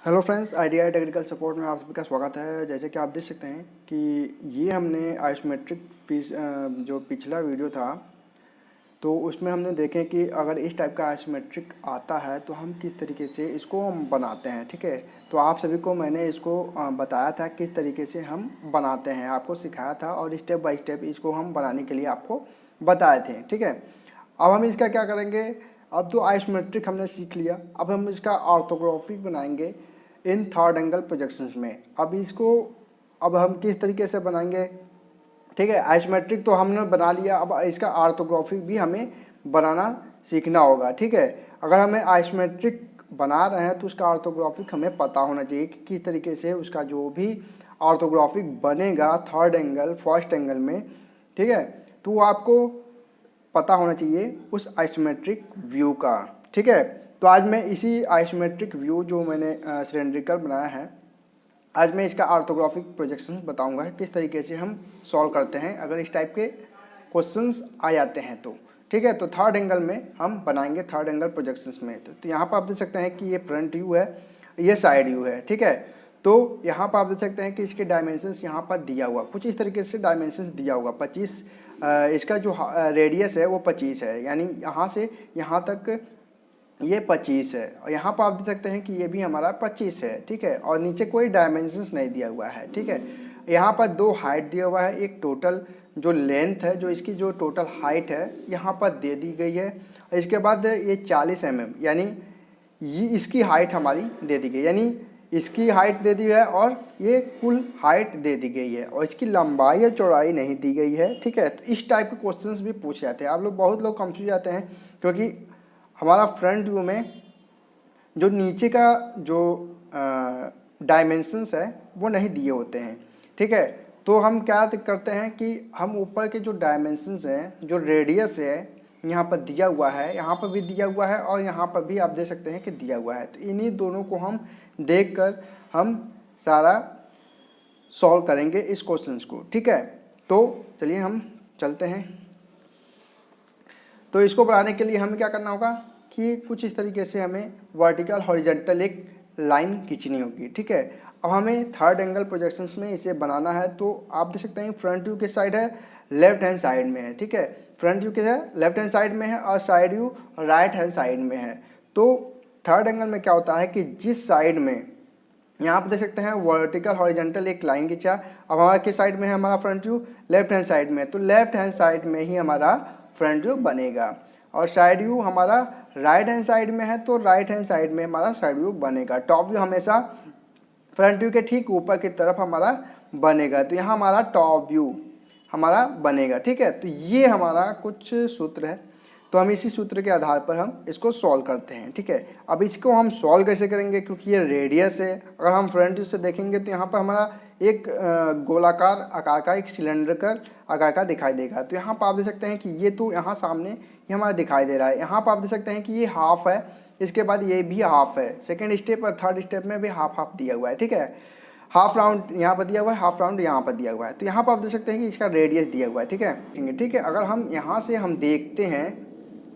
Hello friends, idea technical support में आप सभी का स्वागत है। जैसे कि आप देख सकते हैं कि ये हमने आइसोमेट्रिक पीस जो पिछला वीडियो था तो उसमें हमने देखे कि अगर इस टाइप का आइसोमेट्रिक आता है तो हम किस तरीके से इसको हम बनाते हैं। ठीक है, तो आप सभी को मैंने इसको बताया था किस तरीके से हम बनाते हैं, आपको सिखाया था और स्टेप बाय स्टेप इसको हम बनाने के लिए आपको बताए थे। ठीक है, अब हम इसका क्या करेंगे, अब तो आइसोमेट्रिक हमने सीख लिया, अब हम इसका ऑर्थोग्राफिक बनाएंगे इन थर्ड एंगल प्रोजेक्शंस में। अब हम किस तरीके से बनाएंगे। ठीक है, आइसोमेट्रिक तो हमने बना लिया, अब इसका ऑर्थोग्राफिक भी हमें बनाना सीखना होगा। ठीक है, अगर हमें आइसोमेट्रिक बना रहे हैं तो उसका ऑर्थोग्राफिक हमें पता होना चाहिए कि किस तरीके से उसका जो भी ऑर्थोग्राफिक बनेगा थर्ड एंगल फर्स्ट एंगल में। ठीक है, तो वो आपको पता होना चाहिए उस आइसोमेट्रिक व्यू का। ठीक है, तो आज मैं इसी आइसोमेट्रिक व्यू जो मैंने सिलेंड्रिकल बनाया है, आज मैं इसका ऑर्थोग्राफिक प्रोजेक्शन बताऊंगा किस तरीके से हम सॉल्व करते हैं अगर इस टाइप के क्वेश्चंस आ जाते हैं तो। ठीक है, तो थर्ड एंगल में हम बनाएंगे थर्ड एंगल प्रोजेक्शंस में। तो यहाँ पर आप देख सकते हैं कि ये फ्रंट व्यू है, ये साइड व्यू है। ठीक है, तो यहाँ पर आप देख सकते हैं कि इसके डायमेंशंस यहाँ पर दिया हुआ कुछ इस तरीके से डायमेंशंस दिया हुआ 25, इसका जो रेडियस है वो 25 है, यानी यहाँ से यहाँ तक ये 25 है और यहाँ पर आप देख सकते हैं कि ये भी हमारा 25 है। ठीक है, और नीचे कोई डायमेंशंस नहीं दिया हुआ है। ठीक है, यहाँ पर दो हाइट दिया हुआ है, एक टोटल जो लेंथ है, जो इसकी जो टोटल हाइट है यहाँ पर दे दी गई है। इसके बाद ये 40 mm, यानी ये इसकी हाइट हमारी दे दी गई, यानी इसकी हाइट दे दी है और ये कुल हाइट दे दी गई है और इसकी लंबाई या चौड़ाई नहीं दी गई है। ठीक है, तो इस टाइप के क्वेश्चंस भी पूछे जाते हैं। आप लोग बहुत लोग कंफ्यूज जाते हैं क्योंकि हमारा फ्रंट व्यू में जो नीचे का जो डायमेंशंस है वो नहीं दिए होते हैं। ठीक है, तो हम क्या करते हैं कि हम ऊपर के जो डायमेंशंस हैं, जो रेडियस है यहाँ पर दिया हुआ है, यहाँ पर भी दिया हुआ है और यहाँ पर भी आप देख सकते हैं कि दिया हुआ है, तो इन्हीं दोनों को हम देखकर हम सारा सॉल्व करेंगे इस क्वेश्चंस को। ठीक है, तो चलिए हम चलते हैं। तो इसको बनाने के लिए हमें क्या करना होगा कि कुछ इस तरीके से हमें वर्टिकल हॉरिजॉन्टल एक लाइन खींचनी होगी। ठीक है, अब हमें थर्ड एंगल प्रोजेक्शंस में इसे बनाना है। तो आप देख सकते हैं फ्रंट व्यू के साइड है, लेफ्ट हैंड साइड में है। ठीक है, फ्रंट व्यू के है लेफ्ट हैंड साइड में है और side view right hand side में है। तो थर्ड एंगल में क्या होता है कि जिस साइड में यहाँ पर देख सकते हैं वर्टिकल हॉरिजॉन्टल एक लाइन खींचा, अब हमारा किस साइड में है हमारा front view, left hand side में, तो लेफ्ट हैंड साइड में ही हमारा फ्रंट व्यू बनेगा और साइड व्यू हमारा राइट हैंड साइड में है तो राइट हैंड साइड में हमारा साइड व्यू बनेगा। टॉप व्यू हमेशा फ्रंट व्यू के ठीक ऊपर की तरफ हमारा बनेगा, तो यहाँ हमारा टॉप व्यू हमारा बनेगा। ठीक है, तो ये हमारा कुछ सूत्र है, तो हम इसी सूत्र के आधार पर हम इसको सॉल्व करते हैं। ठीक है, अब इसको हम सॉल्व कैसे करेंगे, क्योंकि ये रेडियस है। अगर हम फ्रंट व्यू से देखेंगे तो यहाँ पर हमारा एक गोलाकार आकार का एक सिलेंडर आकार का दिखाई देगा। तो यहाँ पर आप देख सकते हैं कि ये तो यहाँ सामने ये हमारा दिखाई दे रहा है। यहाँ पर आप देख सकते हैं कि ये हाफ है, इसके बाद ये भी हाफ है, सेकेंड स्टेप और थर्ड स्टेप में भी हाफ हाफ दिया हुआ है। ठीक है, हाफ राउंड यहाँ पर दिया हुआ है, हाफ राउंड यहाँ पर दिया हुआ है। तो यहाँ पर आप देख सकते हैं कि इसका रेडियस दिया हुआ है। ठीक है, ठीक है, अगर हम यहाँ से हम देखते हैं,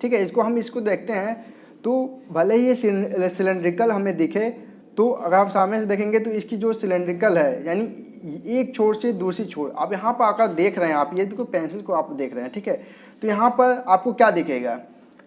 ठीक है, इसको देखते हैं तो भले ही ये सिलेंड्रिकल हमें दिखे, तो अगर हम सामने से देखेंगे तो इसकी जो सिलेंड्रिकल है, यानी एक छोर से दूसरी छोर, आप यहाँ पर आकर देख रहे हैं, आप ये देखो पेंसिल को आप देख रहे हैं। ठीक है, तो यहाँ पर आपको क्या दिखेगा,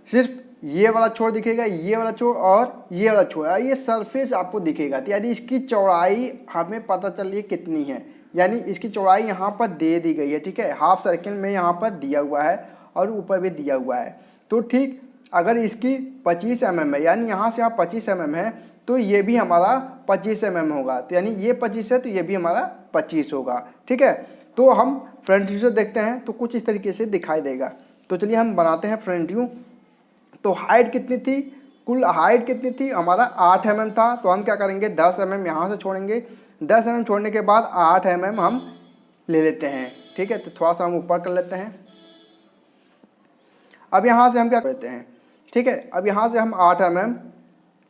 सिर्फ ये वाला छोर दिखेगा, ये वाला छोर और ये वाला छोर, ये सरफेस आपको दिखेगा। तो यानी इसकी चौड़ाई हमें पता चल रही है कितनी है, यानी इसकी चौड़ाई यहाँ पर दे दी गई है। ठीक है, हाफ सर्किल में यहाँ पर दिया हुआ है और ऊपर भी दिया हुआ है। तो ठीक अगर इसकी 25 mm है, यानी यहाँ से यहाँ 25 mm है, तो ये भी हमारा 25 mm होगा। तो यानी ये 25 है तो ये भी हमारा 25 होगा। ठीक है, तो हम फ्रंट व्यू से देखते हैं तो कुछ इस तरीके से दिखाई देगा। तो चलिए हम बनाते हैं फ्रंट व्यू। तो हाइट कितनी थी, कुल हाइट कितनी थी, हमारा 8 mm था। तो हम क्या करेंगे 10 mm यहाँ से छोड़ेंगे, 10 mm छोड़ने के बाद 8 mm हम ले लेते हैं। ठीक है, तो थोड़ा सा हम ऊपर कर लेते हैं। अब यहाँ से हम क्या करते हैं, ठीक है, अब यहाँ से हम 8 mm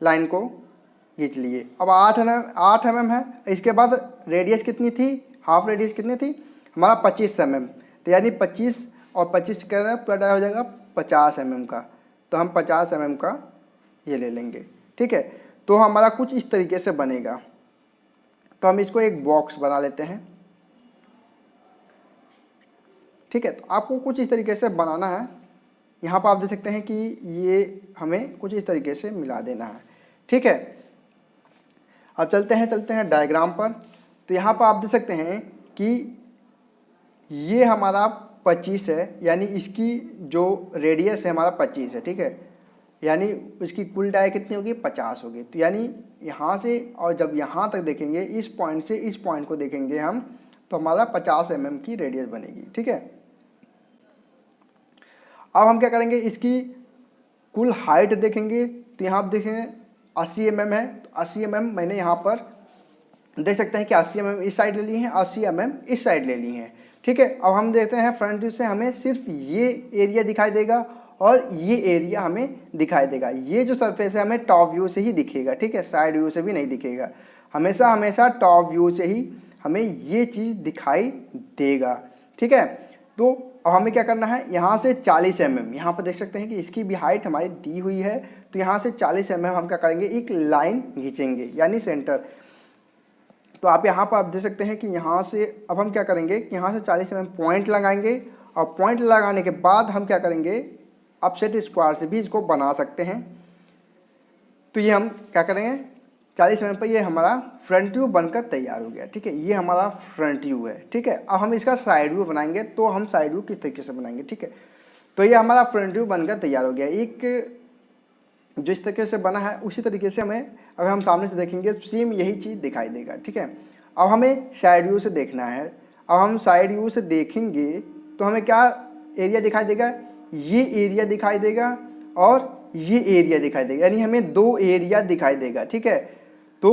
लाइन को खींच लिए। अब 8 mm है, इसके बाद रेडियस कितनी थी, हाफ रेडियस कितनी थी हमारा 25 mm। तो यानी 25 और 25 का पूरा हो जाएगा 50 mm का, तो हम 50 mm का ये ले लेंगे। ठीक है, तो हमारा कुछ इस तरीके से बनेगा। तो हम इसको एक बॉक्स बना लेते हैं, ठीक है। तो आपको कुछ इस तरीके से बनाना है। यहाँ पर आप देख सकते हैं कि ये हमें कुछ इस तरीके से मिला देना है, ठीक है। अब चलते हैं डायग्राम पर। तो यहाँ पर आप देख सकते हैं कि ये हमारा 25 है, यानी इसकी जो रेडियस है हमारा 25 है, ठीक है। यानी इसकी कुल डाई कितनी होगी, 50 होगी। तो यानी यहाँ से और जब यहाँ तक देखेंगे, इस पॉइंट से इस पॉइंट को देखेंगे हम, तो हमारा 50 mm की रेडियस बनेगी, ठीक है। अब हम क्या करेंगे, इसकी कुल हाइट देखेंगे। तो यहाँ आप देखेंगे 80 mm है, तो 80 mm मैंने यहाँ पर देख सकते हैं कि 80 mm इस साइड ले ली है, 80 mm इस साइड ले ली है, ठीक है। अब हम देखते हैं फ्रंट व्यू से हमें सिर्फ ये एरिया दिखाई देगा और ये एरिया हमें दिखाई देगा। ये जो सरफेस है हमें टॉप व्यू से ही दिखेगा, ठीक है, साइड व्यू से भी नहीं दिखेगा। हमेशा टॉप व्यू से ही हमें ये चीज़ दिखाई देगा, ठीक है। तो अब हमें क्या करना है, यहाँ से 40 mm, यहाँ पर देख सकते हैं कि इसकी भी हाइट हमारी दी हुई है। तो यहाँ से 40 mm हम क्या करेंगे, एक लाइन खींचेंगे, यानी सेंटर। तो आप यहाँ पर आप देख सकते हैं कि यहाँ से अब हम क्या करेंगे कि यहाँ से 40 mm पॉइंट लगाएंगे, और पॉइंट लगाने के बाद हम क्या करेंगे, अपसेट स्क्वायर से भी इसको बना सकते हैं। तो ये हम क्या करेंगे, 40 mm पर ये हमारा फ्रंट व्यू बनकर तैयार हो गया, ठीक है। ये हमारा फ्रंट व्यू है, ठीक है। अब हम इसका साइड व्यू बनाएंगे। तो हम साइड व्यू किस तरीके से बनाएंगे, ठीक है। तो ये हमारा फ्रंट व्यू बनकर तैयार हो गया। एक जिस तरीके से बना है उसी तरीके से हमें, अगर हम सामने से देखेंगे सेम यही चीज़ दिखाई देगा, ठीक है। अब हमें साइड व्यू से देखना है। अब हम साइड व्यू से देखेंगे तो हमें क्या एरिया दिखाई देगा, ये एरिया दिखाई देगा और ये एरिया दिखाई देगा, यानी हमें दो एरिया दिखाई देगा, ठीक है। तो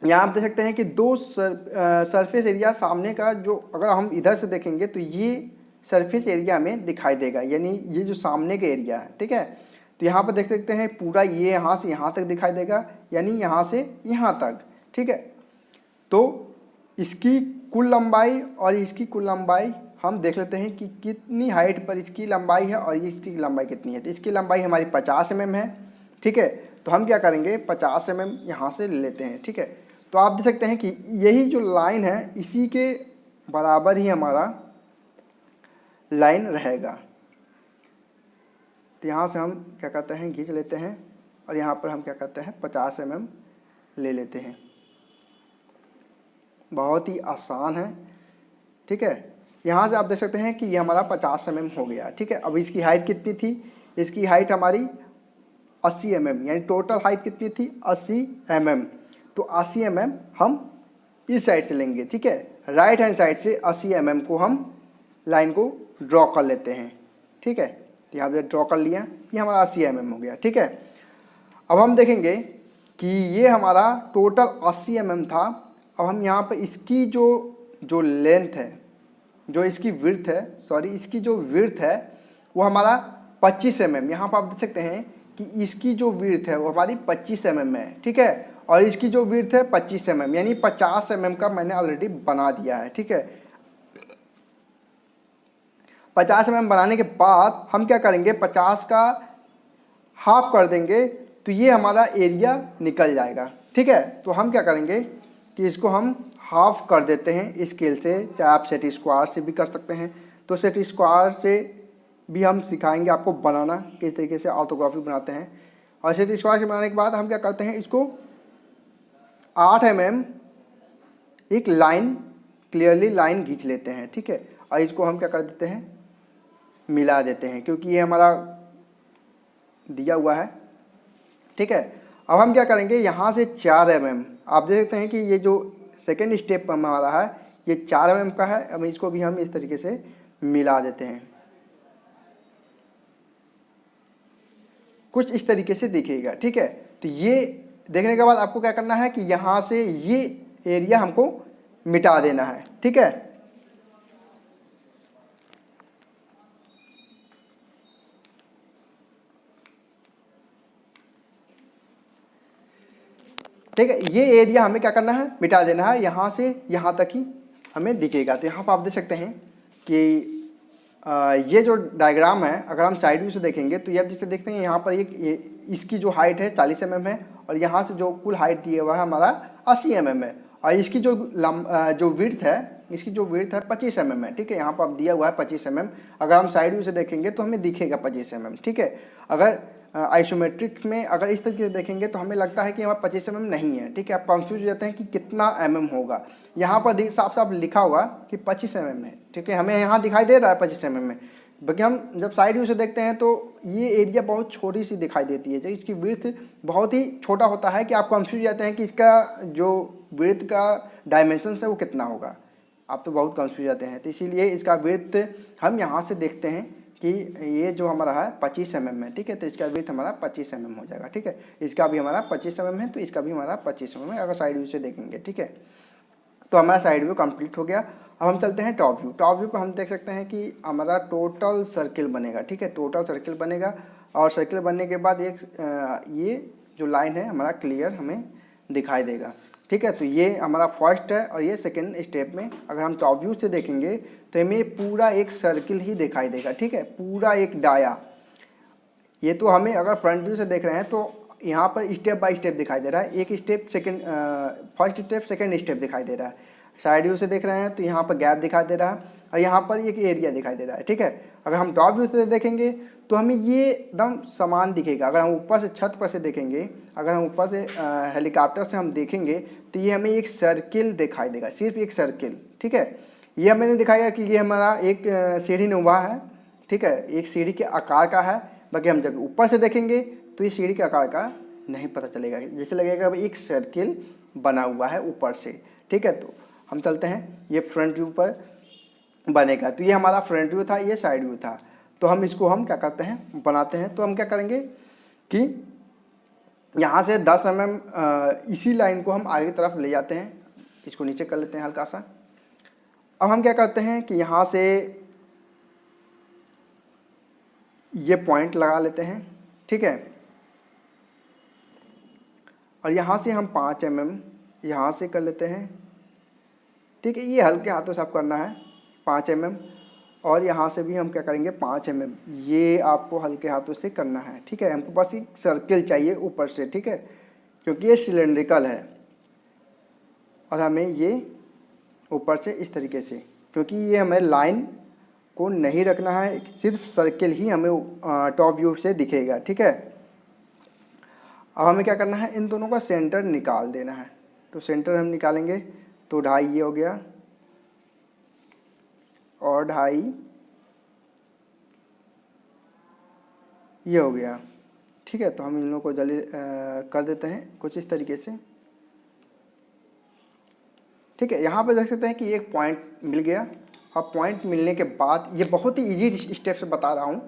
यहाँ आप देख सकते हैं कि दो सरफेस एरिया सामने का, जो अगर हम इधर से देखेंगे तो ये सरफेस एरिया हमें दिखाई देगा, यानी ये जो सामने का एरिया है, ठीक है। तो यहाँ पर देख सकते हैं पूरा ये यहाँ से यहाँ तक दिखाई देगा, यानी यहाँ से यहाँ तक, ठीक है। तो इसकी कुल लंबाई और इसकी कुल लंबाई हम देख लेते हैं कि कितनी हाइट पर इसकी लंबाई है और इसकी लंबाई कितनी है। तो इसकी लंबाई हमारी 50 mm है, ठीक है। तो हम क्या करेंगे, 50 mm यहाँ से ले लेते हैं, ठीक है। तो आप देख सकते हैं कि यही जो लाइन है इसी के बराबर ही हमारा लाइन रहेगा। तो यहाँ से हम क्या करते हैं, खींच लेते हैं और यहाँ पर हम क्या करते हैं 50 mm ले लेते हैं। बहुत ही आसान है, ठीक है। यहाँ से आप देख सकते हैं कि ये हमारा 50 mm हो गया, ठीक है। अब इसकी हाइट कितनी थी, इसकी हाइट हमारी 80 mm, यानी टोटल हाइट कितनी थी 80 mm। तो 80 mm हम इस साइड से लेंगे, ठीक है। राइट हैंड साइड से 80 mm को हम लाइन को ड्रॉ कर लेते हैं, ठीक है। तो यहाँ पे ड्रॉ कर लिया, ये हमारा 80 mm हो गया, ठीक है। अब हम देखेंगे कि ये हमारा टोटल 80 mm था। अब हम यहाँ पर इसकी जो लेंथ है, जो इसकी विड्थ है, सॉरी इसकी जो विड्थ है वो हमारा 25 mm। यहाँ पर आप देख सकते हैं कि इसकी जो विड्थ है वो हमारी 25 mm है, ठीक है। और इसकी जो विड्थ है 25 mm, यानी 50 mm का मैंने ऑलरेडी बना दिया है, ठीक है। 50 mm बनाने के बाद हम क्या करेंगे, 50 का हाफ कर देंगे तो ये हमारा एरिया निकल जाएगा, ठीक है। तो हम क्या करेंगे कि इसको हम हाफ कर देते हैं स्केल से, चाहे आप सेट स्क्वायर से भी कर सकते हैं। तो सेट स्क्वायर से भी हम सिखाएंगे आपको बनाना, किस तरीके से ऑर्थोग्राफी बनाते हैं। और सेट स्क्वायर से बनाने के बाद हम क्या करते हैं, इसको 8 mm एक लाइन, क्लियरली लाइन खींच लेते हैं, ठीक है। और इसको हम क्या कर देते हैं, मिला देते हैं, क्योंकि ये हमारा दिया हुआ है, ठीक है। अब हम क्या करेंगे, यहाँ से 4 mm, आप देख सकते हैं कि ये जो सेकेंड स्टेप हमारा है ये 4 mm का है। अब इसको भी हम इस तरीके से मिला देते हैं, कुछ इस तरीके से दिखेगा, ठीक है। तो ये देखने के बाद आपको क्या करना है कि यहाँ से ये एरिया हमको मिटा देना है, ठीक है। ठीक है, ये एरिया हमें क्या करना है, मिटा देना है। यहाँ से यहाँ तक ही हमें दिखेगा। तो यहाँ पर आप देख सकते हैं कि ये जो डायग्राम है, अगर हम साइड व्यू से देखेंगे तो ये आप देखते हैं यहाँ पर एक इसकी जो हाइट है 40 mm है और यहाँ से जो कुल हाइट दी है वह हमारा 80 mm है। और इसकी जो विड्थ है, इसकी जो विड्थ है 25 mm है, ठीक है। यहाँ पर अब दिया हुआ है 25 mm। अगर हम साइड व्यू से देखेंगे तो हमें दिखेगा 25 mm, ठीक है। अगर आइसोमेट्रिक में अगर इस तरीके से देखेंगे तो हमें लगता है कि हमारा 25 mm नहीं है, ठीक है। आप कंफ्यूज हो जाते हैं कि कितना mm होगा। यहाँ पर साफ साफ लिखा होगा कि 25 mm है, ठीक है। हमें यहाँ दिखाई दे रहा है 25 mm में, बाकी हम जब साइड व्यू से देखते हैं तो ये एरिया बहुत छोटी सी दिखाई देती है, इसकी विड्थ बहुत ही छोटा होता है कि आप कंफ्यूज जाते हैं कि इसका जो विड्थ का डायमेंशन है वो कितना होगा। आप तो बहुत कंफ्यूज जाते हैं, तो इसीलिए इसका विड्थ हम यहाँ से देखते हैं कि ये जो हमारा है 25 mm है, ठीक है। तो इसका विड्थ हमारा 25 mm हो जाएगा, ठीक है। इसका भी हमारा 25 mm है, तो इसका भी हमारा 25 mm है अगर साइड व्यू से देखेंगे, ठीक है। तो हमारा साइड व्यू कंप्लीट हो गया। अब हम चलते हैं टॉप व्यू। टॉप व्यू पर हम देख सकते हैं कि हमारा टोटल सर्किल बनेगा, ठीक है। टोटल सर्किल बनेगा और सर्किल बनने के बाद एक ये जो लाइन है हमारा क्लियर हमें दिखाई देगा, ठीक है। तो ये हमारा फर्स्ट है और ये सेकेंड स्टेप में अगर हम टॉप व्यू से देखेंगे तो हमें पूरा एक सर्किल ही दिखाई देगा, ठीक है। पूरा एक डाया। ये तो हमें अगर फ्रंट व्यू से देख रहे हैं तो यहाँ पर स्टेप बाय स्टेप दिखाई दे रहा है, एक step second first step second step दिखाई दे रहा है। साइड व्यू से देख रहे हैं तो यहाँ पर गैप दिखाई दे रहा है और यहाँ पर एक एरिया दिखाई दे रहा है, ठीक है। अगर हम टॉप व्यू से देखेंगे तो हमें ये एकदम समान दिखेगा। अगर हम ऊपर से छत पर से देखेंगे, अगर हम ऊपर से हेलीकॉप्टर से हम देखेंगे तो ये हमें एक सर्किल दिखाई देगा, सिर्फ एक सर्किल, ठीक है। ये हमें दिखाएगा कि ये हमारा एक सीढ़ी नुमा है, ठीक है, एक सीढ़ी के आकार का है। बाकी हम जब ऊपर से देखेंगे तो ये सीढ़ी के आकार का नहीं पता चलेगा, जैसे लगेगा एक सर्किल बना हुआ है ऊपर से, ठीक है। तो हम चलते हैं, ये फ्रंट व्यू पर बनेगा। तो ये हमारा फ्रंट व्यू था, ये साइड व्यू था। तो हम इसको हम क्या करते हैं, बनाते हैं। तो हम क्या करेंगे कि यहाँ से 10 mm इसी लाइन को हम आगे तरफ ले जाते हैं, इसको नीचे कर लेते हैं हल्का सा। अब हम क्या करते हैं कि यहाँ से ये पॉइंट लगा लेते हैं, ठीक है। और यहाँ से हम 5 mm यहाँ से कर लेते हैं, ठीक है। ये हल्के हाथों से आप करना है 5 mm। और यहाँ से भी हम क्या करेंगे 5 mm, ये आपको हल्के हाथों से करना है, ठीक है। हमको बस एक सर्किल चाहिए ऊपर से, ठीक है, क्योंकि ये सिलेंड्रिकल है। और हमें ये ऊपर से इस तरीके से, क्योंकि ये हमें लाइन को नहीं रखना है, सिर्फ सर्किल ही हमें टॉप व्यू से दिखेगा, ठीक है। अब हमें क्या करना है, इन दोनों का सेंटर निकाल देना है। तो सेंटर हम निकालेंगे तो 2.5 ये हो गया और 2.5 ये हो गया, ठीक है। तो हम इन लोगों को जल्दी कर देते हैं कुछ इस तरीके से, ठीक है। यहाँ पे देख सकते हैं कि एक पॉइंट मिल गया। अब पॉइंट मिलने के बाद ये बहुत ही इजी स्टेप से बता रहा हूँ,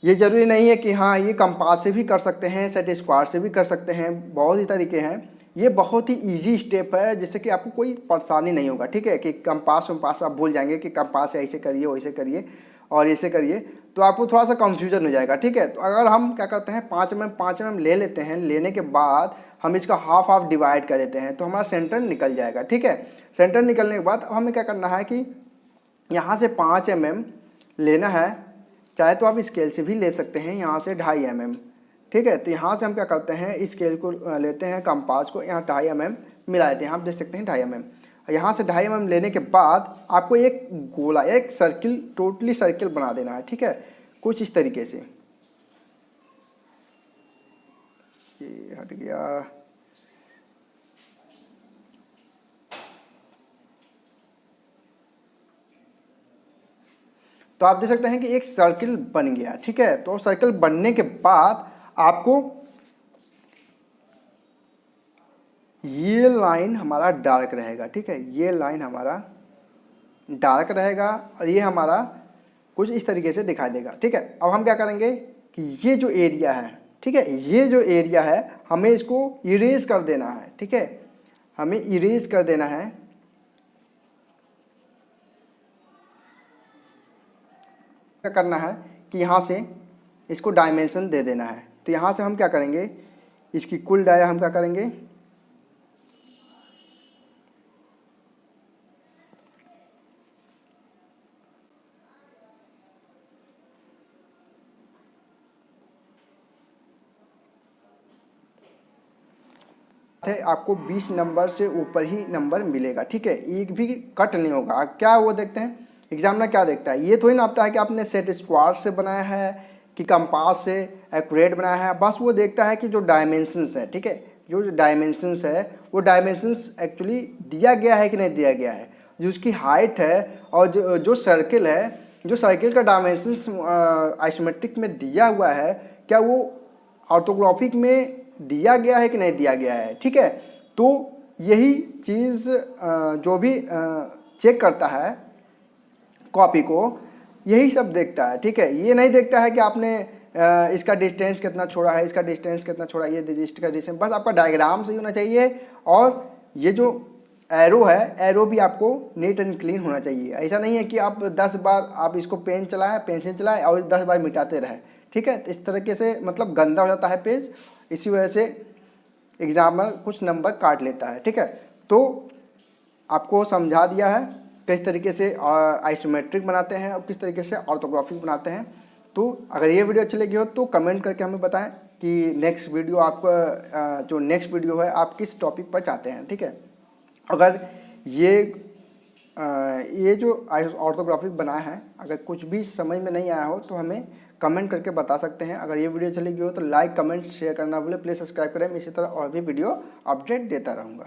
ये ज़रूरी नहीं है कि हाँ ये कंपास से भी कर सकते हैं, सेट स्क्वायर से भी कर सकते हैं, बहुत ही तरीके हैं। ये बहुत ही इजी स्टेप है जिससे कि आपको कोई परेशानी नहीं होगा, ठीक है। कि कंपास वम्पास आप भूल जाएंगे कि कंपास से ऐसे करिए वैसे करिए और ऐसे करिए, तो आपको थोड़ा सा कंफ्यूजन हो जाएगा, ठीक है। तो अगर हम क्या करते हैं 5 mm ले लेते हैं, लेने के बाद हम इसका हाफ हाफ डिवाइड कर देते हैं तो हमारा सेंटर निकल जाएगा, ठीक है। सेंटर निकलने के बाद हमें क्या करना है कि यहाँ से 5 mm लेना है, चाहे तो आप स्केल से भी ले सकते हैं, यहाँ से 2.5 mm, ठीक है। तो यहाँ से हम क्या करते हैं, स्केल को लेते हैं, कंपास को यहाँ 2.5 mm मिला देते हैं। आप देख सकते हैं 2.5 mm। यहाँ से 2.5 mm लेने के बाद आपको एक गोला, एक सर्किल, टोटली सर्किल बना देना है, ठीक है, कुछ इस तरीके से। ये हट गया, तो आप देख सकते हैं कि एक सर्किल बन गया, ठीक है। तो सर्किल बनने के बाद आपको ये लाइन हमारा डार्क रहेगा, ठीक है, ये लाइन हमारा डार्क रहेगा और ये हमारा कुछ इस तरीके से दिखाई देगा, ठीक है। अब हम क्या करेंगे कि ये जो एरिया है, ठीक है, ये जो एरिया है हमें इसको इरेज कर देना है, ठीक है, हमें इरेज कर देना है। क्या करना है कि यहाँ से इसको डायमेंशन दे देना है। तो यहाँ से हम क्या करेंगे, इसकी कुल डाया हम क्या करेंगे, है आपको 20 नंबर से ऊपर ही नंबर मिलेगा, ठीक है, एक भी कट नहीं होगा। क्या वो देखते हैं एग्जामिनर क्या देखता है, ये थोड़ी नापता है कि आपने सेट स्क्वायर से बनाया है कि कंपास से एक्यूरेट बनाया है, बस वो देखता है कि जो डायमेंशंस है, ठीक है, जो डायमेंशंस है वो डायमेंशंस एक्चुअली दिया गया है कि नहीं दिया गया है, जो उसकी हाइट है और जो सर्किल है, जो सर्किल का डायमेंशंस आइसोमेट्रिक में दिया हुआ है, क्या वो ऑर्थोग्राफिक में दिया गया है कि नहीं दिया गया है, ठीक है। तो यही चीज़ जो भी चेक करता है कॉपी को, यही सब देखता है, ठीक है। ये नहीं देखता है कि आपने इसका डिस्टेंस कितना छोड़ा है, इसका डिस्टेंस कितना छोड़ा, ये इसका डिस्टेंस, बस आपका डायग्राम सही होना चाहिए और ये जो एरो है, एरो भी आपको नीट एंड क्लीन होना चाहिए। ऐसा नहीं है कि आप 10 बार आप इसको पेन चलाएं, पेंसिल चलाएं और 10 बार मिटाते रहें, ठीक है। तो इस तरीके से मतलब गंदा हो जाता है पेज, इसी वजह से एग्जामिनर कुछ नंबर काट लेता है, ठीक है। तो आपको समझा दिया है किस तरीके से आइसोमेट्रिक बनाते हैं और किस तरीके से ऑर्थोग्राफिक बनाते हैं। तो अगर ये वीडियो अच्छी लगी हो तो कमेंट करके हमें बताएं कि नेक्स्ट वीडियो आपका जो नेक्स्ट वीडियो है आप किस टॉपिक पर चाहते हैं, ठीक है। अगर ये जो ऑर्थोग्राफिक बनाया है अगर कुछ भी समझ में नहीं आया हो तो हमें कमेंट करके बता सकते हैं। अगर ये वीडियो अच्छी लगी हो तो लाइक कमेंट शेयर करना भूलें, प्लीज़ सब्सक्राइब करें, मैं इसी तरह और भी वीडियो अपडेट देता रहूँगा।